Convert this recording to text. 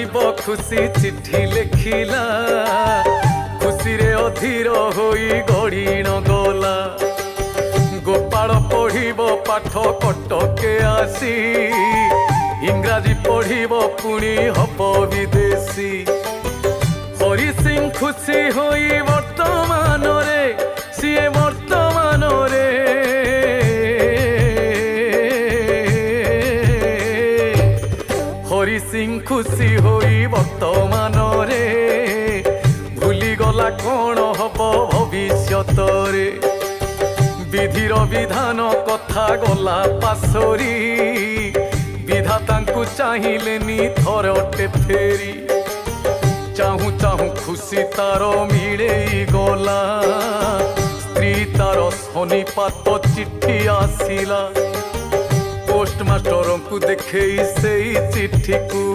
জানিব খুশি চিঠি লেখিলা খুশিরে অধীর হই গড়িণ গলা গোপাল পড়িব পাঠ কটকে আসি ইংরাজী পড়িব পুଣି হব বিদেশী হরি সিং খুশি হই বর্তমানরে সিয়ে বর্তমানরে হরি সিং খুশি হই বর্তমানরে ভুলি গলা কোণ হব ভবিষ্যতরে বিধির বিধান কথা গলা পাশরি বিধাতাଙ୍କୁ চাহিলেনি থরটে ফেরি চাহু চাহু খুশি তার মিলেই গলা স্ত্রী তার শনিপাত চিঠি আসিলা পোস্টমাস্টরଙ୍କୁ ଦେଖେଇ ସେଇ ଚିଠିକୁ